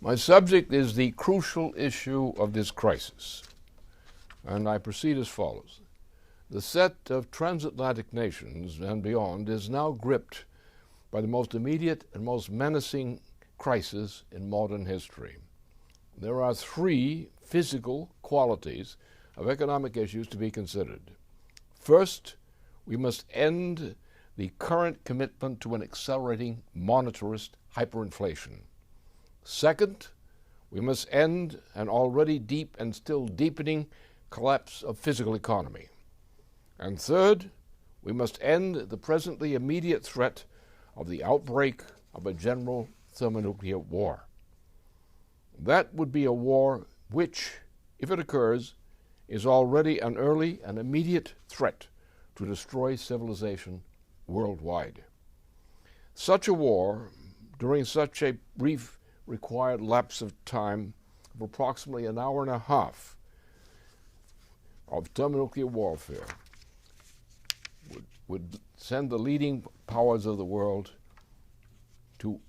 My subject is the crucial issue of this crisis, and I proceed as follows. The set of transatlantic nations and beyond is now gripped by the most immediate and most menacing crisis in modern history. There are three physical qualities of economic issues to be considered. First, we must end the current commitment to an accelerating monetarist hyperinflation. Second, we must end an already deep and still deepening collapse of physical economy. And third, we must end the presently immediate threat of the outbreak of a general thermonuclear war. That would be a war which, if it occurs, is already an early and immediate threat to destroy civilization worldwide. Such a war, during such a brief required lapse of time of approximately an hour and a half of thermonuclear warfare, would send the leading powers of the world to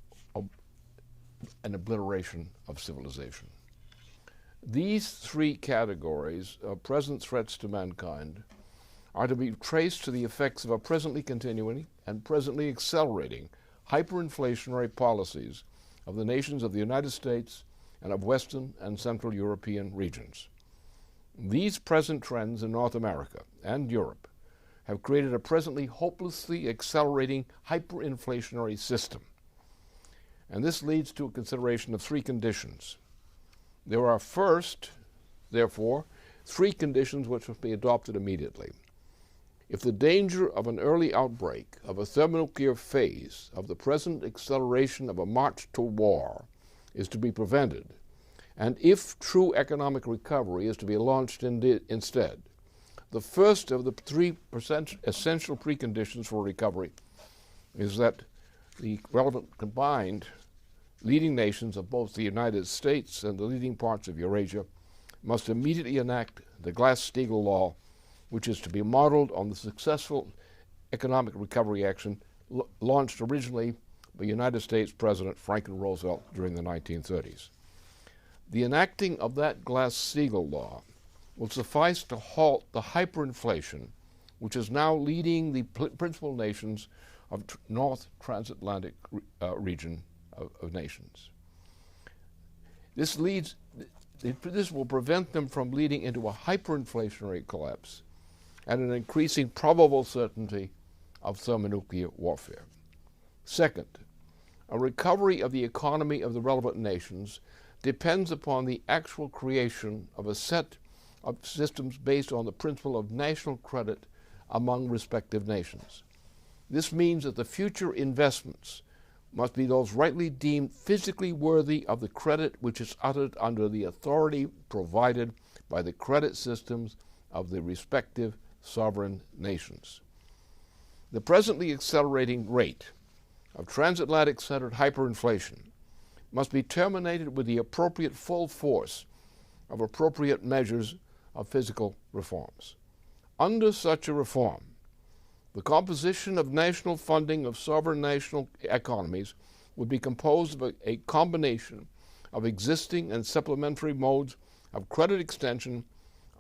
an obliteration of civilization. These three categories of present threats to mankind are to be traced to the effects of a presently continuing and presently accelerating hyperinflationary policies of the nations of the United States and of Western and Central European regions. These present trends in North America and Europe have created a presently hopelessly accelerating hyperinflationary system. And this leads to a consideration of three conditions. There are first, therefore, three conditions which must be adopted immediately. If the danger of an early outbreak of a thermonuclear phase of the present acceleration of a march to war is to be prevented, and if true economic recovery is to be launched instead, the first of the three essential preconditions for recovery is that the relevant combined leading nations of both the United States and the leading parts of Eurasia must immediately enact the Glass-Steagall Law, which is to be modeled on the successful economic recovery action launched originally by United States President Franklin Roosevelt during the 1930s. The enacting of that Glass-Steagall Law will suffice to halt the hyperinflation which is now leading the principal nations of North Transatlantic region of nations. This will prevent them from leading into a hyperinflationary collapse and an increasing probable certainty of thermonuclear warfare. Second, a recovery of the economy of the relevant nations depends upon the actual creation of a set of systems based on the principle of national credit among respective nations. This means that the future investments must be those rightly deemed physically worthy of the credit which is uttered under the authority provided by the credit systems of the respective sovereign nations. The presently accelerating rate of transatlantic-centered hyperinflation must be terminated with the appropriate full force of appropriate measures of physical reforms. Under such a reform, the composition of national funding of sovereign national economies would be composed of a combination of existing and supplementary modes of credit extension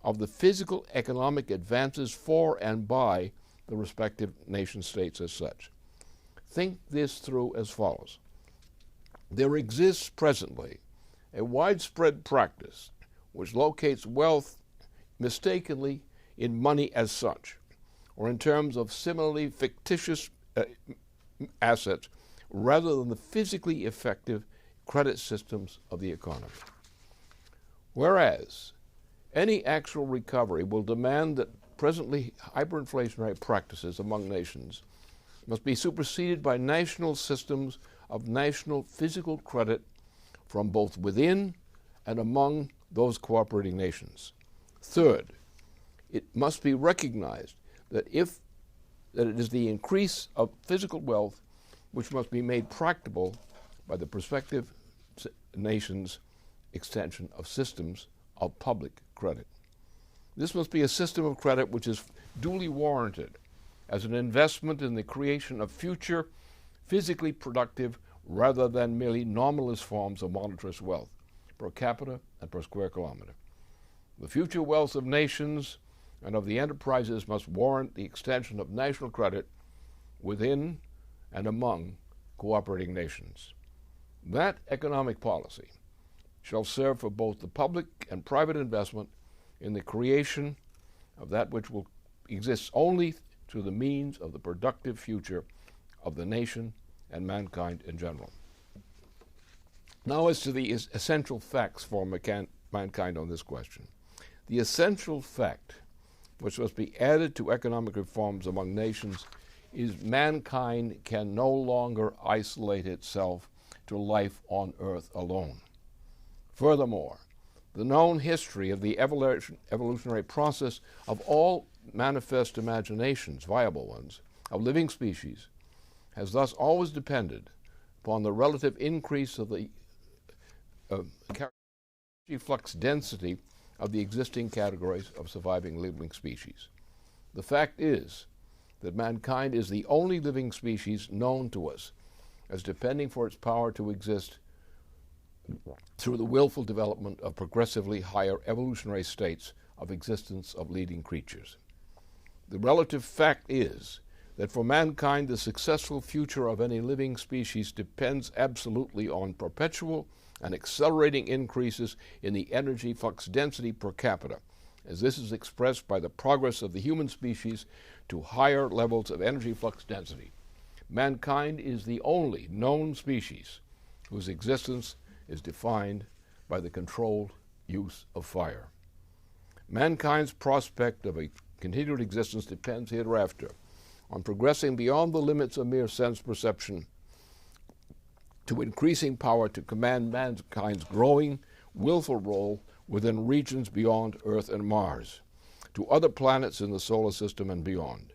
of the physical economic advances for and by the respective nation states as such. Think this through as follows. There exists presently a widespread practice which locates wealth mistakenly in money as such, or in terms of similarly fictitious assets, rather than the physically effective credit systems of the economy. Whereas any actual recovery will demand that presently hyperinflationary practices among nations must be superseded by national systems of national physical credit from both within and among those cooperating nations. Third, it must be recognized that it is the increase of physical wealth which must be made practicable by the prospective nations' extension of systems of public credit. This must be a system of credit which is duly warranted as an investment in the creation of future physically productive rather than merely nominalist forms of monetarist wealth, per capita and per square kilometer. The future wealth of nations and of the enterprises must warrant the extension of national credit within and among cooperating nations. That economic policy shall serve for both the public and private investment in the creation of that which will exist only through the means of the productive future of the nation and mankind in general. Now, as to the essential facts for mankind on this question. The essential fact which must be added to economic reforms among nations is mankind can no longer isolate itself to life on earth alone. Furthermore, the known history of the evolutionary process of all manifest imaginations, viable ones, of living species, has thus always depended upon the relative increase of the flux density of the existing categories of surviving living species. The fact is that mankind is the only living species known to us as depending for its power to exist through the willful development of progressively higher evolutionary states of existence of leading creatures. The relative fact is that for mankind the successful future of any living species depends absolutely on perpetual and accelerating increases in the energy flux density per capita, as this is expressed by the progress of the human species to higher levels of energy flux density. Mankind is the only known species whose existence is defined by the controlled use of fire. Mankind's prospect of a continued existence depends hereafter on progressing beyond the limits of mere sense perception to increasing power to command mankind's growing, willful role within regions beyond Earth and Mars, to other planets in the solar system and beyond.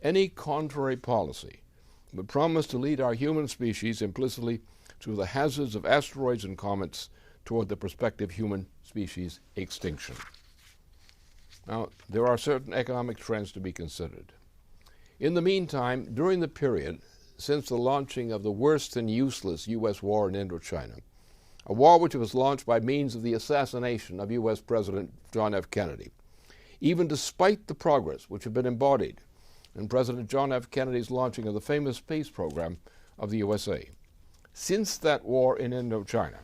Any contrary policy would promise to lead our human species implicitly through the hazards of asteroids and comets toward the prospective human species extinction. Now, there are certain economic trends to be considered. In the meantime, during the period since the launching of the worse than useless U.S. war in Indochina, a war which was launched by means of the assassination of U.S. President John F. Kennedy, even despite the progress which had been embodied in President John F. Kennedy's launching of the famous space program of the USA. Since that war in Indochina,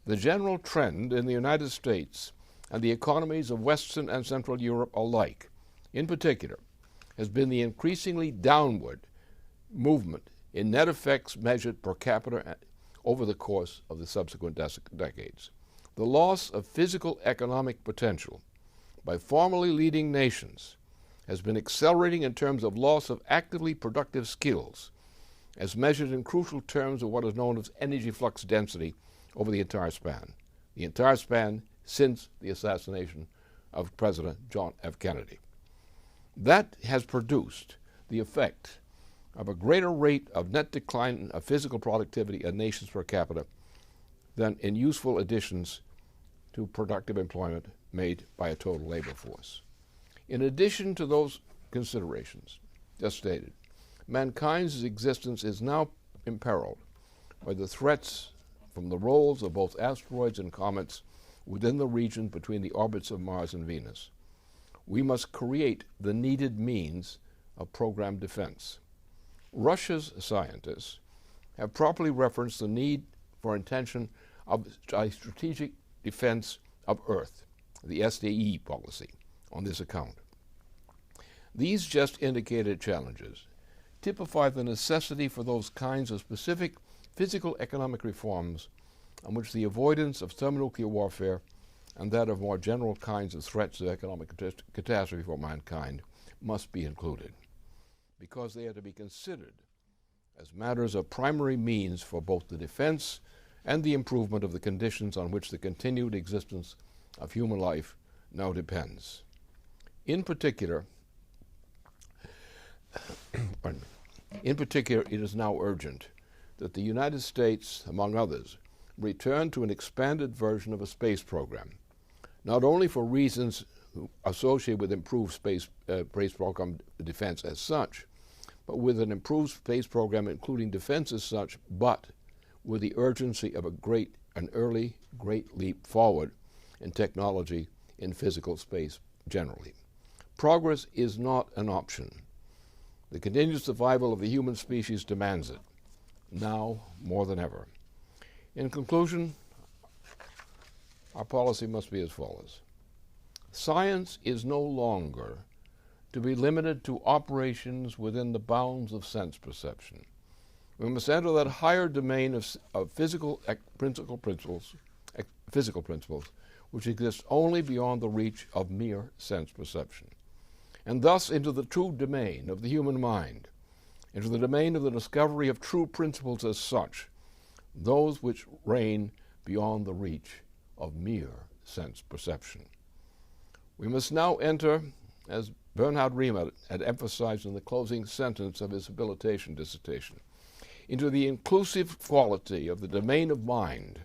the general trend in the United States and the economies of Western and Central Europe alike, in particular, has been the increasingly downward movement in net effects measured per capita over the course of the subsequent decades. The loss of physical economic potential by formerly leading nations has been accelerating in terms of loss of actively productive skills, as measured in crucial terms of what is known as energy flux density over the entire span since the assassination of President John F. Kennedy. That has produced the effect of a greater rate of net decline of physical productivity in nations per capita than in useful additions to productive employment made by a total labor force. In addition to those considerations just stated, mankind's existence is now imperiled by the threats from the rolls of both asteroids and comets within the region between the orbits of Mars and Venus. We must create the needed means of programmed defense. Russia's scientists have properly referenced the need for intention of a strategic defense of Earth, the SDE policy, on this account. These just indicated challenges typify the necessity for those kinds of specific physical economic reforms on which the avoidance of thermonuclear warfare and that of more general kinds of threats of economic catastrophe for mankind must be included, because they are to be considered as matters of primary means for both the defense and the improvement of the conditions on which the continued existence of human life now depends. In particular, it is now urgent that the United States, among others, return to an expanded version of a space program, not only for reasons associated with improved space program defense as such, but with an improved space program including defense as such, but with the urgency of an early great leap forward in technology in physical space generally. Progress is not an option. The continued survival of the human species demands it, now more than ever. In conclusion, our policy must be as follows. Science is no longer to be limited to operations within the bounds of sense perception. We must enter that higher domain of physical principles, which exist only beyond the reach of mere sense perception, and thus into the true domain of the human mind, into the domain of the discovery of true principles as such, those which reign beyond the reach of mere sense perception. We must now enter, as Bernhard Riemann had emphasized in the closing sentence of his habilitation dissertation, into the inclusive quality of the domain of mind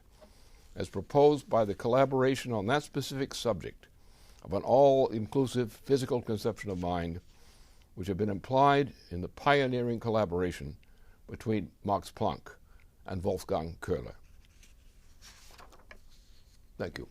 as proposed by the collaboration on that specific subject of an all-inclusive physical conception of mind, which had been implied in the pioneering collaboration between Max Planck and Wolfgang Köhler. Thank you.